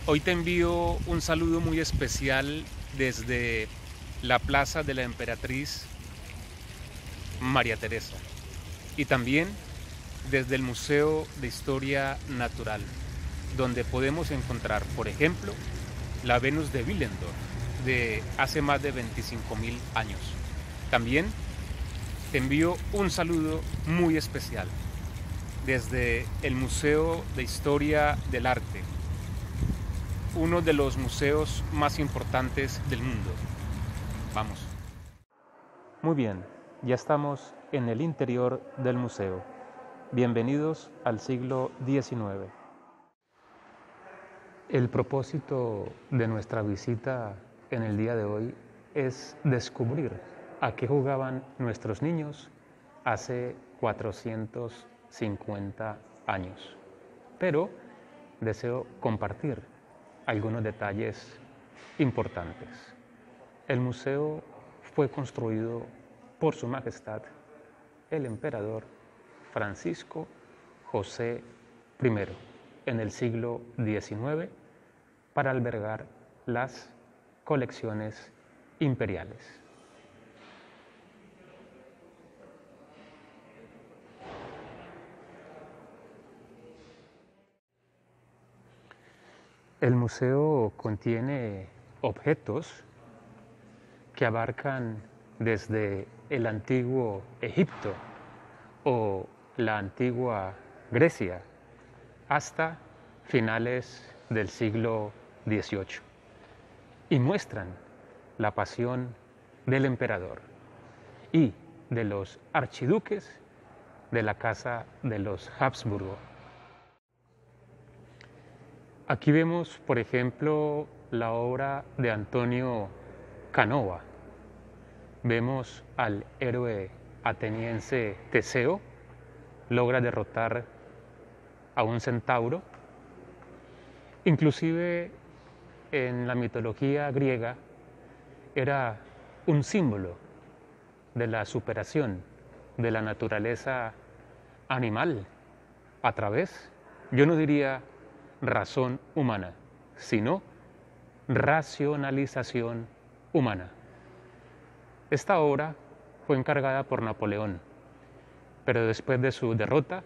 Hoy te envío un saludo muy especial desde la Plaza de la Emperatriz María Teresa y también desde el Museo de Historia Natural, donde podemos encontrar, por ejemplo, la Venus de Willendorf de hace más de 25.000 años. También te envío un saludo muy especial desde el Museo de Historia del Arte, uno de los museos más importantes del mundo. Vamos. Muy bien, ya estamos en el interior del museo. Bienvenidos al siglo XIX. El propósito de nuestra visita en el día de hoy es descubrir a qué jugaban nuestros niños hace 450 años. Pero deseo compartir algunos detalles importantes. El museo fue construido por Su Majestad el Emperador Francisco José I en el siglo XIX para albergar las colecciones imperiales. El museo contiene objetos que abarcan desde el antiguo Egipto o la antigua Grecia hasta finales del siglo XVIII y muestran la pasión del emperador y de los archiduques de la casa de los Habsburgo. Aquí vemos, por ejemplo, la obra de Antonio Canova. Vemos al héroe ateniense Teseo, logra derrotar a un centauro. Inclusive en la mitología griega era un símbolo de la superación de la naturaleza animal a través, yo no diría razón humana, sino racionalización humana. Esta obra fue encargada por Napoleón, pero después de su derrota,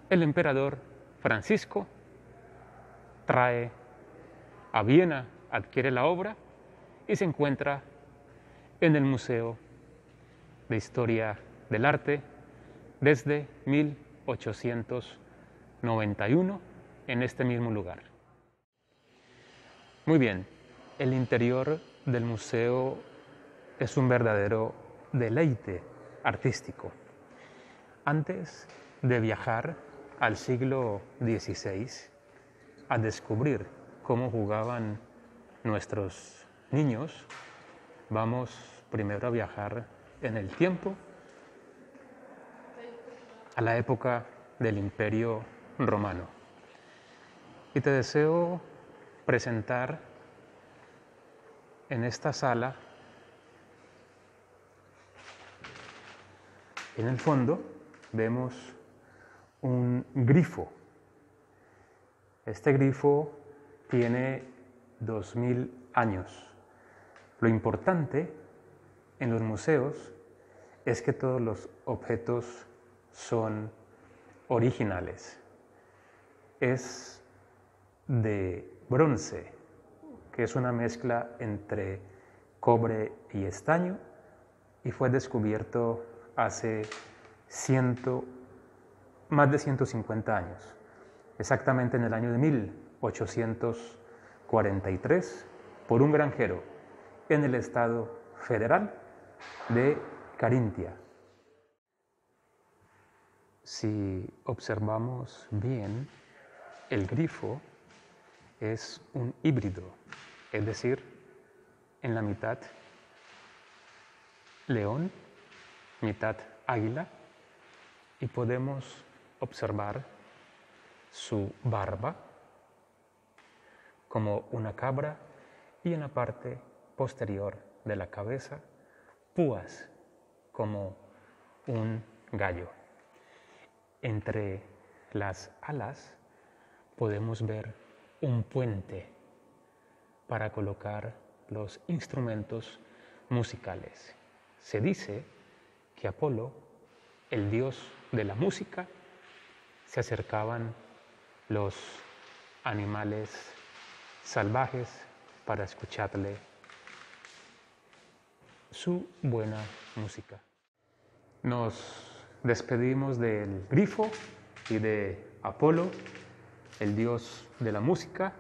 el emperador Francisco trae a Viena, adquiere la obra y se encuentra en el Museo de Historia del Arte desde 1891 en este mismo lugar. Muy bien, el interior del museo es un verdadero deleite artístico. Antes de viajar al siglo XVI a descubrir cómo jugaban nuestros niños, vamos primero a viajar en el tiempo a la época del Imperio Romano. Y te deseo presentar en esta sala, en el fondo, vemos un grifo. Este grifo tiene 2000 años. Lo importante en los museos es que todos los objetos son originales. Es de bronce, que es una mezcla entre cobre y estaño, y fue descubierto hace más de 150 años, exactamente en el año de 1843, por un granjero en el estado federal de Carintia. Si observamos bien, el grifo es un híbrido, es decir, en la mitad león, mitad águila, y podemos observar su barba como una cabra y en la parte posterior de la cabeza púas como un gallo. Entre las alas podemos ver un puente para colocar los instrumentos musicales. Se dice que Apolo, el dios de la música, se acercaban los animales salvajes para escucharle su buena música. Nos despedimos del Grifo y de Apolo, el dios de la música,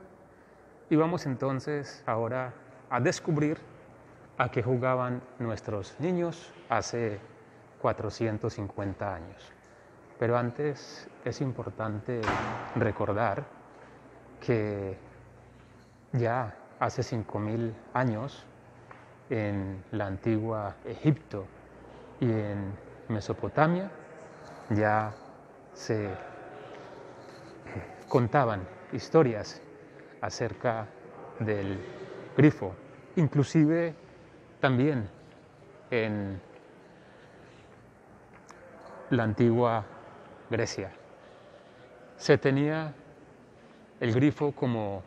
y vamos entonces ahora a descubrir a qué jugaban nuestros niños hace 450 años. Pero antes es importante recordar que ya hace 5000 años en la antigua Egipto y en Mesopotamia ya se contaban historias acerca del grifo, inclusive también en la antigua Grecia. Se tenía el grifo como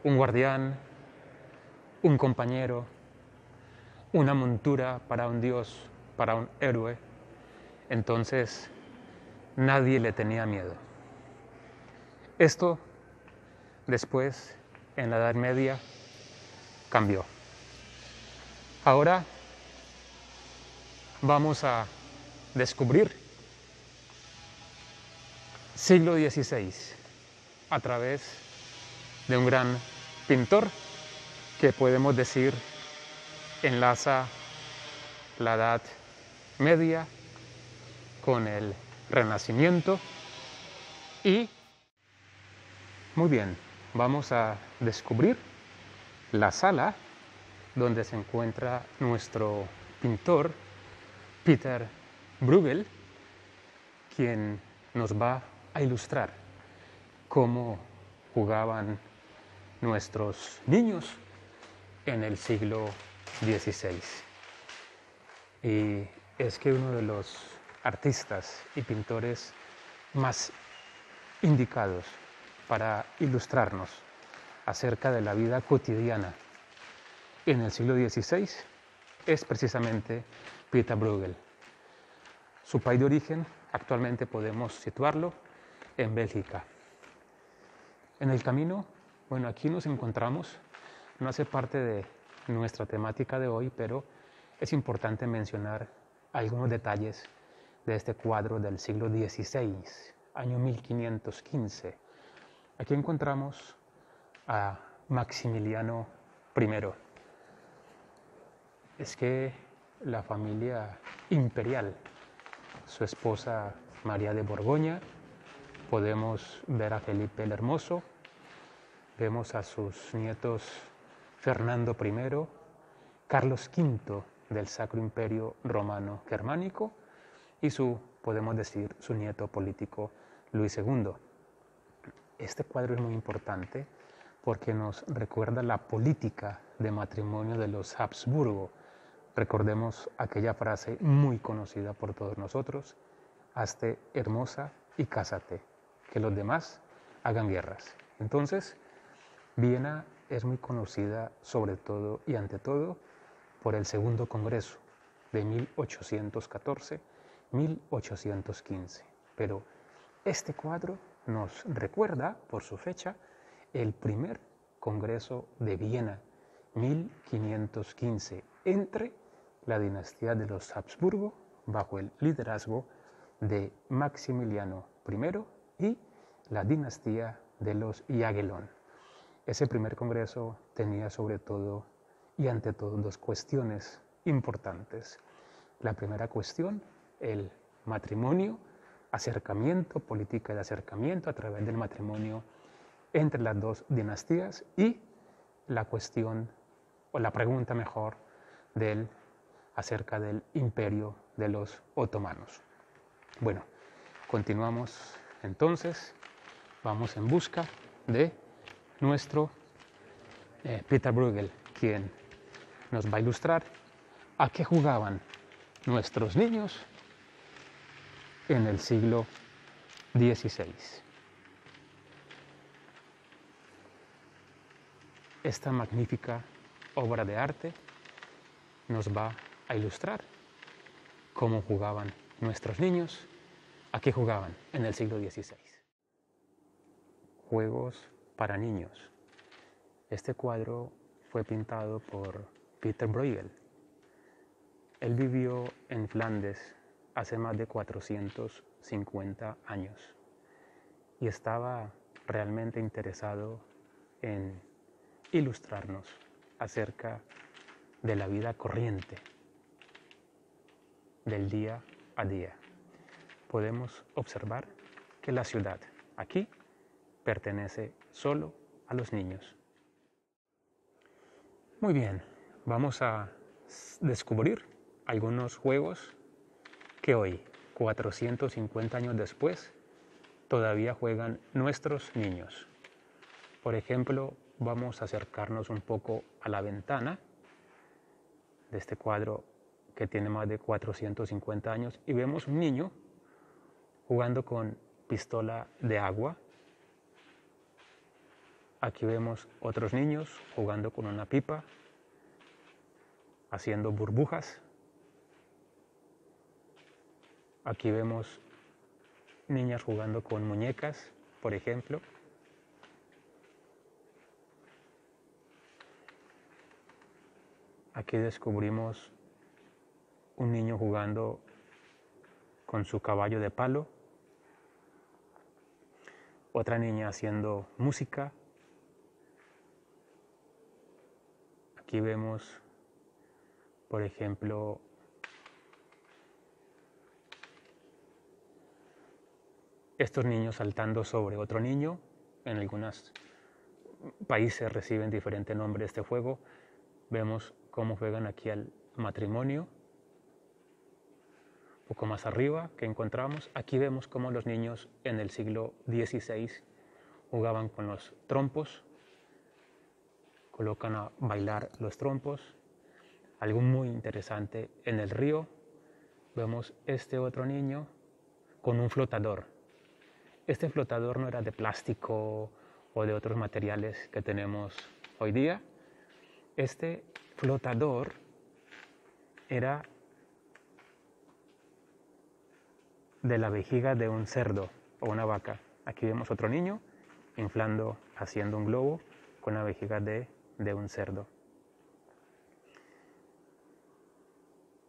un guardián, un compañero, una montura para un dios, para un héroe. Entonces nadie le tenía miedo. Esto después, en la Edad Media, cambió. Ahora vamos a descubrir siglo XVI a través de un gran pintor que podemos decir enlaza la Edad Media con el Renacimiento. Y muy bien, vamos a descubrir la sala donde se encuentra nuestro pintor Peter Bruegel, quien nos va a ilustrar cómo jugaban nuestros niños en el siglo XVI. Y es que uno de los artistas y pintores más indicados para ilustrarnos acerca de la vida cotidiana en el siglo XVI es precisamente Peter Bruegel. Su país de origen actualmente podemos situarlo en Bélgica. En el camino, bueno, aquí nos encontramos, no hace parte de nuestra temática de hoy, pero es importante mencionar algunos detalles de este cuadro del siglo XVI, año 1515. Aquí encontramos a Maximiliano I. Es que la familia imperial, su esposa María de Borgoña, podemos ver a Felipe el Hermoso, vemos a sus nietos Fernando I, Carlos V del Sacro Imperio Romano Germánico y podemos decir, su nieto político Luis II. Este cuadro es muy importante porque nos recuerda la política de matrimonio de los Habsburgo. Recordemos aquella frase muy conocida por todos nosotros: hazte hermosa y cásate, que los demás hagan guerras. Entonces, Viena es muy conocida sobre todo y ante todo por el Segundo Congreso de 1814-1815. Pero este cuadro nos recuerda, por su fecha, el primer Congreso de Viena, 1515, entre la dinastía de los Habsburgo, bajo el liderazgo de Maximiliano I, y la dinastía de los Jagellón. Ese primer congreso tenía sobre todo y ante todo dos cuestiones importantes. La primera cuestión, el matrimonio, acercamiento, política de acercamiento a través del matrimonio entre las dos dinastías, y la cuestión, o la pregunta mejor, acerca del imperio de los otomanos. Bueno, continuamos entonces, vamos en busca de nuestro Peter Bruegel, quien nos va a ilustrar a qué jugaban nuestros niños en el siglo XVI. esta magnífica obra de arte nos va a ilustrar cómo jugaban nuestros niños, a qué jugaban en el siglo XVI. Juegos para niños. Este cuadro fue pintado por Pieter Bruegel. Él vivió en Flandes hace más de 450 años y estaba realmente interesado en ilustrarnos acerca de la vida corriente del día a día. Podemos observar que la ciudad aquí pertenece solo a los niños. Muy bien, vamos a descubrir algunos juegos que hoy, 450 años después, todavía juegan nuestros niños. Por ejemplo, vamos a acercarnos un poco a la ventana de este cuadro que tiene más de 450 años y vemos un niño jugando con pistola de agua. Aquí vemos otros niños jugando con una pipa, haciendo burbujas. Aquí vemos niñas jugando con muñecas, por ejemplo. Aquí descubrimos un niño jugando con su caballo de palo. Otra niña haciendo música. Aquí vemos, por ejemplo, estos niños saltando sobre otro niño. En algunos países reciben diferente nombre este juego. Vemos cómo juegan aquí al matrimonio. Un poco más arriba que encontramos, aquí vemos cómo los niños en el siglo XVI jugaban con los trompos. Colocan a bailar los trompos. Algo muy interesante, en el río vemos este otro niño con un flotador. Este flotador no era de plástico o de otros materiales que tenemos hoy día. Este flotador era de la vejiga de un cerdo o una vaca. Aquí vemos otro niño inflando, haciendo un globo con la vejiga de un cerdo.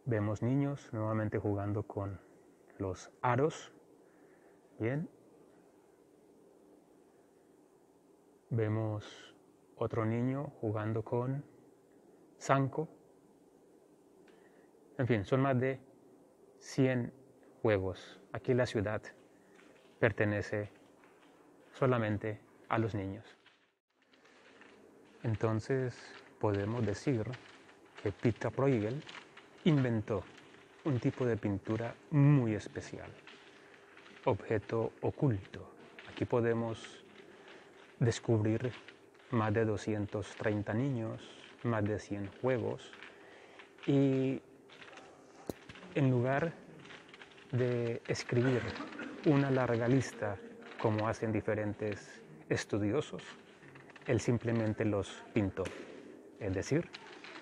Vemos niños nuevamente jugando con los aros. Bien. Vemos otro niño jugando con zanco. En fin, son más de 100 juegos. Aquí la ciudad pertenece solamente a los niños. Entonces podemos decir que Pieter Bruegel inventó un tipo de pintura muy especial, objeto oculto. Aquí podemos descubrir más de 230 niños, más de 100 juegos y en lugar de escribir una larga lista como hacen diferentes estudiosos, él simplemente los pintó. Es decir,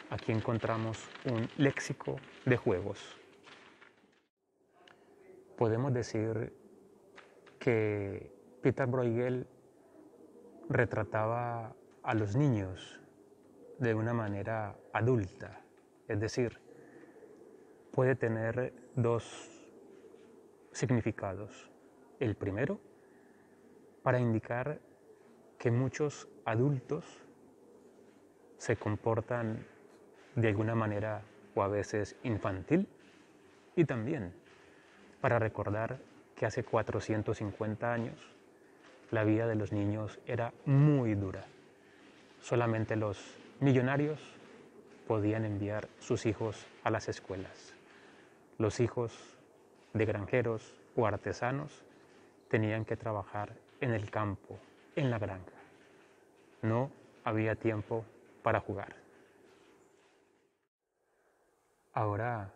aquí encontramos un léxico de juegos. Podemos decir que Pieter Bruegel retrataba a los niños de una manera adulta, es decir, puede tener dos significados. El primero, para indicar que muchos adultos se comportan de alguna manera o a veces infantil, y también para recordar que hace 450 años la vida de los niños era muy dura. Solamente los millonarios podían enviar sus hijos a las escuelas. Los hijos de granjeros o artesanos tenían que trabajar en el campo, en la granja. No había tiempo para jugar. Ahora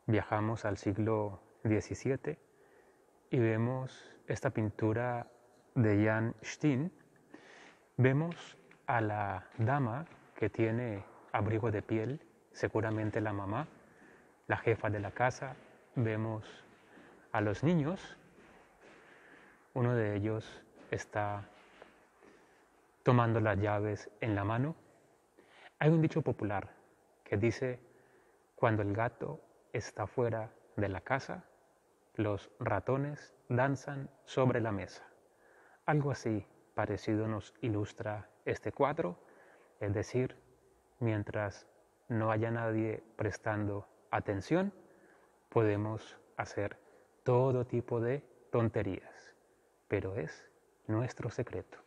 viajamos al siglo XVII y vemos esta pintura de Jan Steen. Vemos a la dama que tiene abrigo de piel, seguramente la mamá, la jefa de la casa. Vemos a los niños, uno de ellos está tomando las llaves en la mano. Hay un dicho popular que dice: cuando el gato está fuera de la casa, los ratones danzan sobre la mesa. Algo así parecido nos ilustra este cuadro, es decir, mientras no haya nadie prestando atención, podemos hacer todo tipo de tonterías, pero es nuestro secreto.